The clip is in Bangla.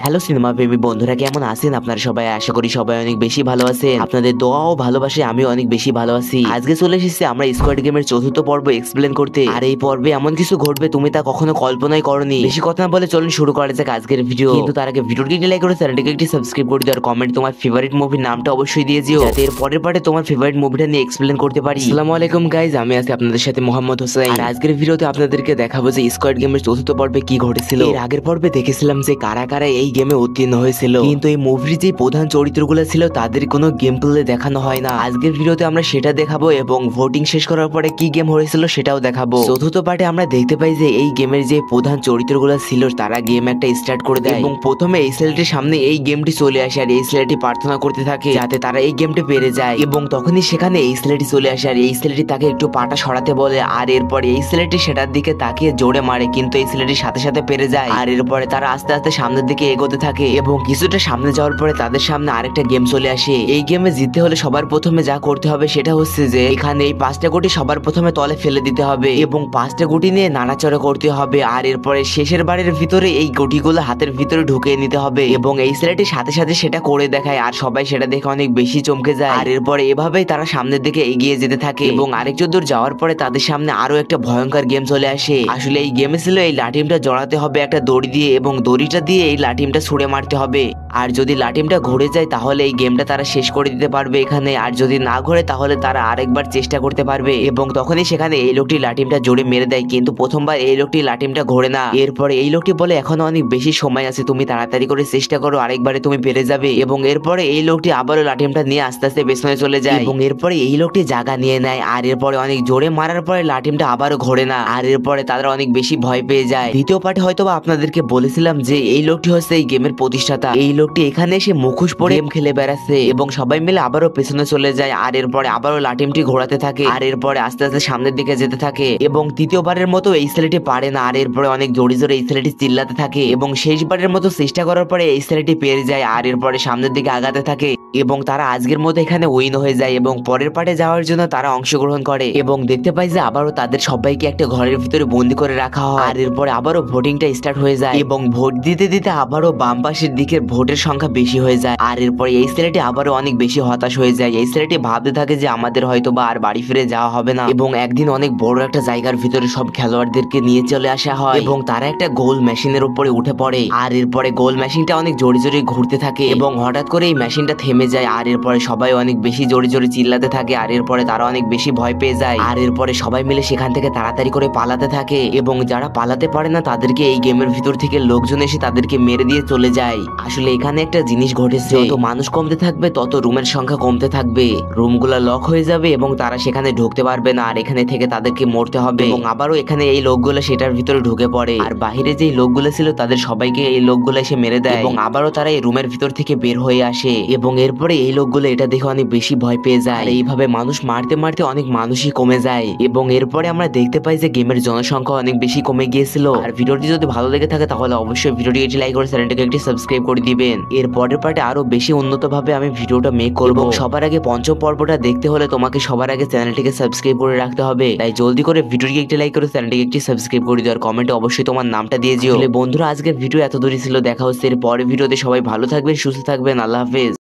হ্যালো সিনেমা প্রেমী বন্ধুরা, কেমন আছেন আপনারা সবাই? আশা করি সবাই অনেক বেশি ভালো আছেন। আপনাদের দোয়া ও ভালোবাসে আমি অনেক বেশি ভালো আছি। আজকে চলে এসেছি আমরা স্কোয়াড গেমের চতুর্থ পর্ব এক্সপ্লেন করতে। আর এই পর্বে এমন কিছু ঘটবে তুমি তা কখনো কল্পনাই করনি। বেশি কথা না বলে চলুন শুরু করা যাক আজকের ভিডিও। কিন্তু তার আগে ভিডিওটি লাইক করে চ্যানেলটিকে একটি সাবস্ক্রাইব করে দিও আর কমেন্ট তোমার ফেভারিট মুভির নামটা অবশ্যই দিয়ে দিও, যাতে এর পরের পার্টে তোমার ফেভারিট মুভিটা নিয়ে এক্সপ্লেন করতে পারি। আসসালামু আলাইকুম গাইজ, আমি আছি আপনাদের সাথে মোহাম্মদ হোসেন। আর আজকের ভিডিওতে আপনাদেরকে দেখাবো যে স্কোয়াড গেমের চতুর্থ পর্বে কি ঘটেছিল। এর আগের পর্বে দেখেছিলাম যে কারা কারা এই গেমে উত্তীর্ণ হয়েছিল, কিন্তু এই মুভির যে প্রধান চরিত্রগুলো ছিল তাদের কোনো গেম প্লে দেখানো হয় না। আজকের ভিডিওতে আমরা সেটা দেখাবো এবং ভোটিং শেষ করার পরে কি গেম হয়েছিল সেটাও দেখাবো। চতুর্থ পার্টে আমরা দেখতে পাই যে এই গেমের যে প্রধান চরিত্রগুলো ছিল তারা গেম একটা স্টার্ট করে দেয় এবং প্রথমে এই ছেলেটির সামনে এই গেমটি চলে আসে আর এই ছেলেটি প্রার্থনা করতে থাকে যাতে তারা এই গেমটি পেরে যায়। এবং তখনই সেখানে এই ছেলেটি চলে আসে আর এই ছেলেটি তাকে একটু পাটা সরাতে বলে আর এরপরে এই ছেলেটি সেটার দিকে তাকিয়ে জোরে মারে, কিন্তু এই ছেলেটির সাথে সাথে পেরে যায়। আর এরপরে তারা আস্তে আস্তে সামনের দিকে এগোতে থাকে এবং কিছুটা সামনে যাওয়ার পরে তাদের সামনে আরেকটা গেম চলে আসে। এই গেমে জিততে হলে সবার প্রথমে যা করতে হবে সেটা হচ্ছে যে এখানে এই 5টা গুটি সবার প্রথমে তলে ফেলে দিতে হবে এবং 5টা গুটি নিয়ে নাড়াচাড়া করতে হবে। আর এরপরে শেষের বারের ভিতরে এই গুটিগুলো হাতের ভিতরে ঢুকিয়ে নিতে হবে এবং এই ছেলেটির সাথে সাথে সেটা করে দেখায় আর সবাই সেটা দেখে অনেক বেশি চমকে যায়। আর এরপরে এভাবেই তারা সামনের দিকে এগিয়ে যেতে থাকে এবং আরেকটু দূর যাওয়ার পরে তাদের সামনে আরো একটা ভয়ঙ্কর গেম চলে আসে। আসলে এই গেমে ছিল এই লাঠিমটা জড়াতে হবে একটা দড়ি দিয়ে এবং দড়িটা দিয়ে এই লাঠিমটা ছুঁড়ে মারতে হবে। আর যদি লাঠিমটা ঘুরে যায় তাহলে এই গেমটা তারা শেষ করে দিতে পারবে এখানে, আর যদি না ঘুরে তাহলে তারা আরেকবার চেষ্টা করতে পারবে। এবং তখনই সেখানে এই লোকটি লাঠিমটা জোরে মেরে দেয়, কিন্তু প্রথমবার এই লোকটি লাঠিমটা ঘোরে না। এরপরে এই লোকটি বলে এখনো অনেক বেশি সময় আছে, তুমি তাড়াতাড়ি করে চেষ্টা করো, আরেকবারে তুমি পেরে যাবে। এবং এরপরে এই লোকটি আবারও লাঠিমটা নিয়ে আস্তে আস্তে পেছনে চলে যায় এবং এরপরে এই লোকটি জায়গা নিয়ে নেয় আর এরপরে অনেক জোরে মারার পরে লাঠিমটা আবারও ঘোরে না। আর এরপরে তারা অনেক বেশি ভয় পেয়ে যায়। দ্বিতীয় পার্টে হয়তো আপনাদেরকে বলেছিলাম যে এই লোকটি হচ্ছে এই গেমের প্রতিষ্ঠাতা। এই লোকটি এখানে এসে মুখোশ পরে গেম খেলে বেড়াচ্ছে এবং সবাই মিলে আবারও পেছনে চলে যায় আর এরপরে আবারও লাঠিমটি ঘোরাতে থাকে আর এরপরে আস্তে আস্তে সামনের দিকে যেতে থাকে এবং তৃতীয়বারের মতো এই ছেলেটি পারে না আর এরপরে অনেক জোরে জোরে এই ছেলেটি চিল্লাতে থাকে এবং শেষবারের মতো চেষ্টা করার পরে এই ছেলেটি পেরে যায় আর এরপরে সামনের দিকে আগাতে থাকে এবং তারা আজকের মতো এখানে উইন হয়ে যায় এবং পরের পার্টে যাওয়ার জন্য তারা অংশগ্রহণ করে এবং দেখতে পাই যে আবারও তাদের সবাইকে একটা ঘরের ভিতরে বন্দি করে রাখা হয়। আর এরপরে আবারও ভোটিংটা স্টার্ট হয়ে যায় এবং ভোট দিতে দিতে আবারও বাম পাশের দিকের ভোটের সংখ্যা বেশি হয়ে যায়। আর এরপরে এই ছেলেটি আবারও অনেক বেশি হতাশ হয়ে যায়। এই ছেলেটি ভাবতে থাকে যে আমাদের হয়তো বা আর বাড়ি ফিরে যাওয়া হবে না এবং একদিন অনেক বড় একটা জায়গার ভিতরে সব খেলোয়াড়দেরকে নিয়ে চলে আসা হয় এবং তারা একটা গোল মেশিনের উপরে উঠে পড়ে আর এরপরে গোল মেশিনটা অনেক জোরে জোরে ঘুরতে থাকে এবং হঠাৎ করে এই মেশিনটা থেমে যায় আর এরপরে সবাই অনেক বেশি জোরে জোরে চিল্লাতে থাকে আর এরপরে তারা অনেক বেশি ভয় পেয়ে যায় আর এরপরে সবাই মিলে সেখান থেকে তাড়াতাড়ি করে পালাতে থাকে এবং যারা পালাতে পারে না তাদেরকে এই গেমের ভিতর থেকে লোকজন এসে তাদেরকে মেরে দিয়ে চলে যায়। আসলে এখানে একটা জিনিস ঘটেছে, যত মানুষ কমতে থাকবে তত রুমের সংখ্যা কমতে থাকবে, রুমগুলো লক হয়ে যাবে এবং তারা সেখানে ঢুকতে পারবে না আর এখানে থেকে তাদেরকে মরতে হবে এবং আবারও এখানে এই লোকগুলো সেটার ভিতরে ঢুকে পড়ে আর বাহিরে যে লোকগুলো ছিল তাদের সবাইকে এই লোকগুলো এসে মেরে দেয় এবং আবারও তারা এই রুমের ভিতর থেকে বের হয়ে আসে এবং এরপরে এই লোকগুলো এটা দেখে অনেক বেশি ভয় পেয়ে যায়। এইভাবে মানুষ মারতে মারতে অনেক মানুষই কমে যায় এবং এরপরে আমরা দেখতে পাই যে গেমের জনসংখ্যা অনেক বেশি কমে গিয়েছিল। আর ভিডিওটি যদি ভালো লেগে থাকে তাহলে অবশ্যই ভিডিওটি একটি লাইক করে চ্যানেলটিকে একটি সাবস্ক্রাইব করে দিবেন। এর পরের পার্টে আরো বেশি উন্নত ভাবে আমি ভিডিওটা মেক করব। সবার আগে পঞ্চম পর্বটা দেখতে হলে তোমাকে সবার আগে চ্যানেলটিকে সাবস্ক্রাইব করে রাখতে হবে, তাই জলদি করে ভিডিওটিকে একটি লাইক করে চ্যানেলটিকে একটি সাবস্ক্রাইব করে দিও আর কমেন্টে অবশ্যই তোমার নামটা দিয়ে দিও। বন্ধুরা আজকের ভিডিও এত দূরই ছিল, দেখা হচ্ছে এর পরের ভিডিওতে। সবাই ভালো থাকবেন, সুস্থ থাকবেন, আল্লাহ হাফেজ।